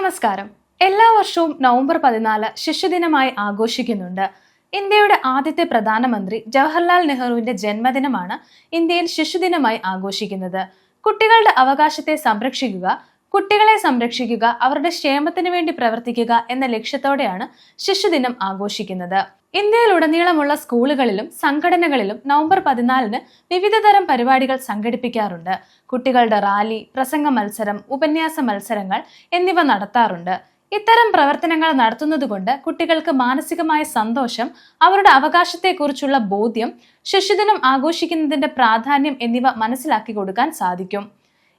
നമസ്കാരം. എല്ലാ വർഷവും നവംബർ 14 ശിശുദിനമായി ആഘോഷിക്കുന്നുണ്ട്. ഇന്ത്യയുടെ ആദ്യത്തെ പ്രധാനമന്ത്രി ജവഹർലാൽ നെഹ്റുവിന്റെ ജന്മദിനമാണ് ഇന്ത്യയിൽ ശിശുദിനമായി ആഘോഷിക്കുന്നത്. കുട്ടികളുടെ അവകാശത്തെ സംരക്ഷിക്കുക, കുട്ടികളെ സംരക്ഷിക്കുക, അവരുടെ ക്ഷേമത്തിനു വേണ്ടി പ്രവർത്തിക്കുക എന്ന ലക്ഷ്യത്തോടെയാണ് ശിശുദിനം ആഘോഷിക്കുന്നത്. ഇന്ത്യയിലുടനീളമുള്ള സ്കൂളുകളിലും സംഘടനകളിലും നവംബർ 14 വിവിധതരം പരിപാടികൾ സംഘടിപ്പിക്കാറുണ്ട്. കുട്ടികളുടെ റാലി, പ്രസംഗ മത്സരം, ഉപന്യാസ മത്സരങ്ങൾ എന്നിവ നടത്താറുണ്ട്. ഇത്തരം പ്രവർത്തനങ്ങൾ നടത്തുന്നതുകൊണ്ട് കുട്ടികൾക്ക് മാനസികമായ സന്തോഷം, അവരുടെ അവകാശത്തെക്കുറിച്ചുള്ള ബോധ്യം, ശിശുദിനം ആഘോഷിക്കുന്നതിന്റെ പ്രാധാന്യം എന്നിവ മനസ്സിലാക്കി കൊടുക്കാൻ സാധിക്കും.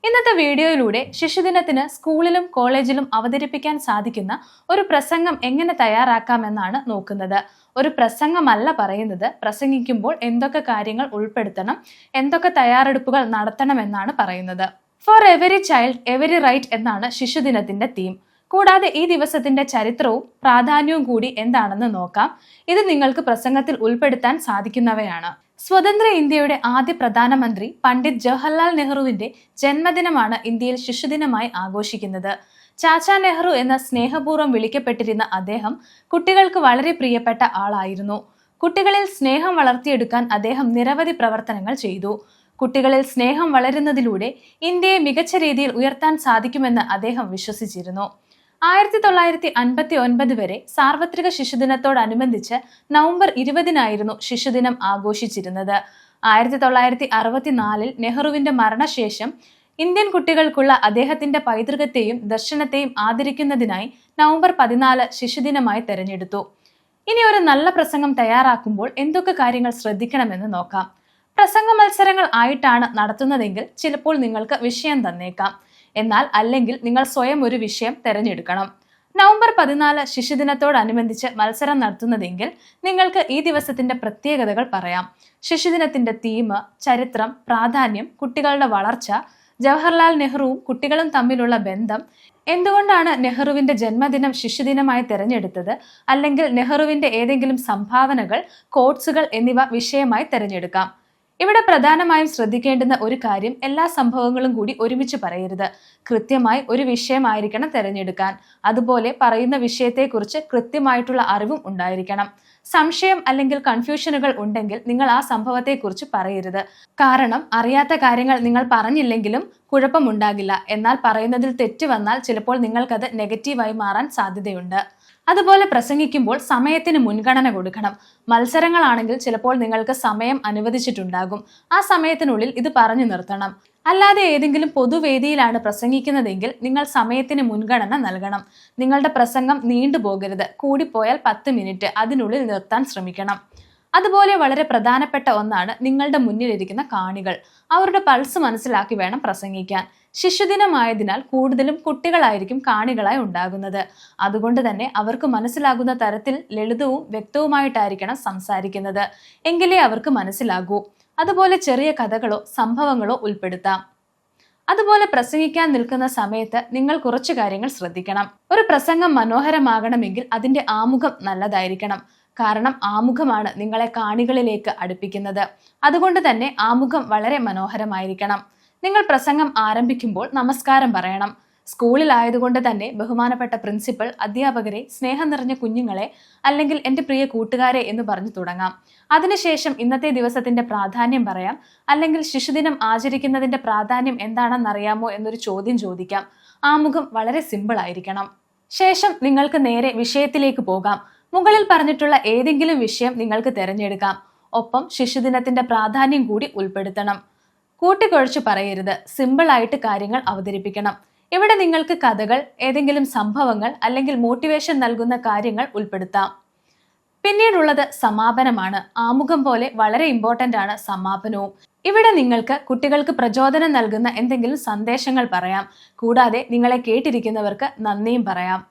ഇന്നത്തെ വീഡിയോയിലൂടെ ശിശുദിനത്തിന് സ്കൂളിലും കോളേജിലും അവതരിപ്പിക്കാൻ സാധിക്കുന്ന ഒരു പ്രസംഗം എങ്ങനെ തയ്യാറാക്കാമെന്നാണ് നോക്കുന്നത്. ഒരു പ്രസംഗമല്ല പറയുന്നത്, പ്രസംഗിക്കുമ്പോൾ എന്തൊക്കെ കാര്യങ്ങൾ ഉൾപ്പെടുത്തണം, എന്തൊക്കെ തയ്യാറെടുപ്പുകൾ നടത്തണമെന്നാണ് പറയുന്നത്. For every child every right എന്നാണ് ശിശുദിനത്തിന്റെ തീം. കൂടാതെ ഈ ദിവസത്തിന്റെ ചരിത്രവും പ്രാധാന്യവും കൂടി എന്താണെന്ന് നോക്കാം. ഇത് നിങ്ങൾക്ക് പ്രസംഗത്തിൽ ഉൾപ്പെടുത്താൻ സാധിക്കുന്നവയാണ്. സ്വതന്ത്ര ഇന്ത്യയുടെ ആദ്യ പ്രധാനമന്ത്രി പണ്ഡിറ്റ് ജവഹർലാൽ നെഹ്റുവിന്റെ ജന്മദിനമാണ് ഇന്ത്യയിൽ ശിശുദിനമായി ആഘോഷിക്കുന്നത്. ചാച്ചാ നെഹ്റു എന്ന സ്നേഹപൂർവ്വം വിളിക്കപ്പെട്ടിരുന്ന അദ്ദേഹം കുട്ടികൾക്ക് വളരെ പ്രിയപ്പെട്ട ആളായിരുന്നു. കുട്ടികളിൽ സ്നേഹം വളർത്തിയെടുക്കാൻ അദ്ദേഹം നിരവധി പ്രവർത്തനങ്ങൾ ചെയ്തു. കുട്ടികളിൽ സ്നേഹം വളരുന്നതിലൂടെ ഇന്ത്യയെ മികച്ച രീതിയിൽ ഉയർത്താൻ സാധിക്കുമെന്ന് അദ്ദേഹം വിശ്വസിച്ചിരുന്നു. 1959 വരെ സാർവത്രിക ശിശുദിനത്തോടനുബന്ധിച്ച് നവംബർ 20 ശിശുദിനം ആഘോഷിച്ചിരുന്നത്. 1964 നെഹ്റുവിന്റെ മരണശേഷം ഇന്ത്യൻ കുട്ടികൾക്കുള്ള അദ്ദേഹത്തിന്റെ പൈതൃകത്തെയും ദർശനത്തെയും ആദരിക്കുന്നതിനായി നവംബർ 14 ശിശുദിനമായി തെരഞ്ഞെടുത്തു. ഇനി ഒരു നല്ല പ്രസംഗം തയ്യാറാക്കുമ്പോൾ എന്തൊക്കെ കാര്യങ്ങൾ ശ്രദ്ധിക്കണമെന്ന് നോക്കാം. പ്രസംഗ മത്സരങ്ങൾ ആയിട്ടാണ് നടത്തുന്നതെങ്കിൽ ചിലപ്പോൾ നിങ്ങൾക്ക് വിഷയം തന്നേക്കാം. എന്നാൽ അല്ലെങ്കിൽ നിങ്ങൾ സ്വയം ഒരു വിഷയം തിരഞ്ഞെടുക്കണം. നവംബർ 14 ശിശുദിനത്തോടനുബന്ധിച്ച് മത്സരം നടത്തുന്നതെങ്കിൽ നിങ്ങൾക്ക് ഈ ദിവസത്തിന്റെ പ്രത്യേകതകൾ പറയാം. ശിശുദിനത്തിന്റെ തീം, ചരിത്രം, പ്രാധാന്യം, കുട്ടികളുടെ വളർച്ച, ജവഹർലാൽ നെഹ്റുവും കുട്ടികളും തമ്മിലുള്ള ബന്ധം, എന്തുകൊണ്ടാണ് നെഹ്റുവിന്റെ ജന്മദിനം ശിശുദിനമായി തിരഞ്ഞെടുത്തത്, അല്ലെങ്കിൽ നെഹ്റുവിന്റെ ഏതെങ്കിലും സംഭാവനകൾ, കോട്സുകൾ എന്നിവ വിഷയമായി തിരഞ്ഞെടുക്കാം. ഇവിടെ പ്രധാനമായും ശ്രദ്ധിക്കേണ്ടുന്ന ഒരു കാര്യം, എല്ലാ സംഭവങ്ങളും കൂടി ഒരുമിച്ച് പറയരുത്. കൃത്യമായി ഒരു വിഷയമായിരിക്കണം തിരഞ്ഞെടുക്കാൻ. അതുപോലെ പറയുന്ന വിഷയത്തെക്കുറിച്ച് കൃത്യമായിട്ടുള്ള അറിവും ഉണ്ടായിരിക്കണം. സംശയം അല്ലെങ്കിൽ കൺഫ്യൂഷനുകൾ ഉണ്ടെങ്കിൽ നിങ്ങൾ ആ സംഭവത്തെക്കുറിച്ച് പറയരുത്. കാരണം അറിയാത്ത കാര്യങ്ങൾ നിങ്ങൾ പറഞ്ഞില്ലെങ്കിലും കുഴപ്പമുണ്ടാകില്ല. എന്നാൽ പറയുന്നതിൽ തെറ്റ് വന്നാൽ ചിലപ്പോൾ നിങ്ങൾക്കത് നെഗറ്റീവായി മാറാൻ സാധ്യതയുണ്ട്. അതുപോലെ പ്രസംഗിക്കുമ്പോൾ സമയത്തിന് മുൻഗണന കൊടുക്കണം. മത്സരങ്ങളാണെങ്കിൽ ചിലപ്പോൾ നിങ്ങൾക്ക് സമയം അനുവദിച്ചിട്ടുണ്ടാകും. ആ സമയത്തിനുള്ളിൽ ഇത് പറഞ്ഞു നിർത്തണം. അല്ലാതെ ഏതെങ്കിലും പൊതുവേദിയിലാണ് പ്രസംഗിക്കുന്നതെങ്കിൽ നിങ്ങൾ സമയത്തിന് മുൻഗണന നൽകണം. നിങ്ങളുടെ പ്രസംഗം നീണ്ടുപോകരുത്. കൂടിപ്പോയാൽ 10 മിനിറ്റ്, അതിനുള്ളിൽ നിർത്താൻ ശ്രമിക്കണം. അതുപോലെ വളരെ പ്രധാനപ്പെട്ട ഒന്നാണ് നിങ്ങളുടെ മുന്നിലിരിക്കുന്ന കാണികൾ. അവരുടെ പൾസ് മനസ്സിലാക്കി വേണം പ്രസംഗിക്കാൻ. ശിശുദിനമായതിനാൽ കൂടുതലും കുട്ടികളായിരിക്കും കാണികളായി ഉണ്ടാകുന്നത്. അതുകൊണ്ട് തന്നെ അവർക്ക് മനസ്സിലാകുന്ന തരത്തിൽ ലളിതവും വ്യക്തവുമായിട്ടായിരിക്കണം സംസാരിക്കുന്നത്. എങ്കിലേ അവർക്ക് മനസ്സിലാകൂ. അതുപോലെ ചെറിയ കഥകളോ സംഭവങ്ങളോ ഉൾപ്പെടുത്താം. അതുപോലെ പ്രസംഗിക്കാൻ നിൽക്കുന്ന സമയത്ത് നിങ്ങൾ കുറച്ചു കാര്യങ്ങൾ ശ്രദ്ധിക്കണം. ഒരു പ്രസംഗം മനോഹരമാകണമെങ്കിൽ അതിന്റെ ആമുഖം നല്ലതായിരിക്കണം. കാരണം ആമുഖമാണ് നിങ്ങളെ കാണികളിലേക്ക് അടുപ്പിക്കുന്നത്. അതുകൊണ്ട് തന്നെ ആമുഖം വളരെ മനോഹരമായിരിക്കണം. നിങ്ങൾ പ്രസംഗം ആരംഭിക്കുമ്പോൾ നമസ്കാരം പറയണം. സ്കൂളിലായതുകൊണ്ട് തന്നെ ബഹുമാനപ്പെട്ട പ്രിൻസിപ്പൽ, അധ്യാപകരെ, സ്നേഹം നിറഞ്ഞ കുഞ്ഞുങ്ങളെ, അല്ലെങ്കിൽ എൻ്റെ പ്രിയ കൂട്ടുകാരെ എന്ന് പറഞ്ഞു തുടങ്ങാം. അതിനുശേഷം ഇന്നത്തെ ദിവസത്തിന്റെ പ്രാധാന്യം പറയാം. അല്ലെങ്കിൽ ശിശുദിനം ആചരിക്കുന്നതിന്റെ പ്രാധാന്യം എന്താണെന്നറിയാമോ എന്നൊരു ചോദ്യം ചോദിക്കാം. ആമുഖം വളരെ സിമ്പിൾ ആയിരിക്കണം. ശേഷം നിങ്ങൾക്ക് നേരെ വിഷയത്തിലേക്ക് പോകാം. മുകളിൽ പറഞ്ഞിട്ടുള്ള ഏതെങ്കിലും വിഷയം നിങ്ങൾക്ക് തിരഞ്ഞെടുക്കാം. ഒപ്പം ശിശുദിനത്തിന്റെ പ്രാധാന്യം കൂടി ഉൾപ്പെടുത്തണം. കൂട്ടിക്കുഴച്ചു പറയരുത്. സിമ്പിൾ ആയിട്ട് കാര്യങ്ങൾ അവതരിപ്പിക്കണം. ഇവിടെ നിങ്ങൾക്ക് കഥകൾ, ഏതെങ്കിലും സംഭവങ്ങൾ അല്ലെങ്കിൽ മോട്ടിവേഷൻ നൽകുന്ന കാര്യങ്ങൾ ഉൾപ്പെടുത്താം. പിന്നീടുള്ളത് സമാപനമാണ്. ആമുഖം പോലെ വളരെ ഇമ്പോർട്ടന്റ് ആണ് സമാപനവും. ഇവിടെ നിങ്ങൾക്ക് കുട്ടികൾക്ക് പ്രചോദനം നൽകുന്ന എന്തെങ്കിലും സന്ദേശങ്ങൾ പറയാം. കൂടാതെ നിങ്ങളെ കേട്ടിരിക്കുന്നവർക്ക് നന്ദിയും പറയാം.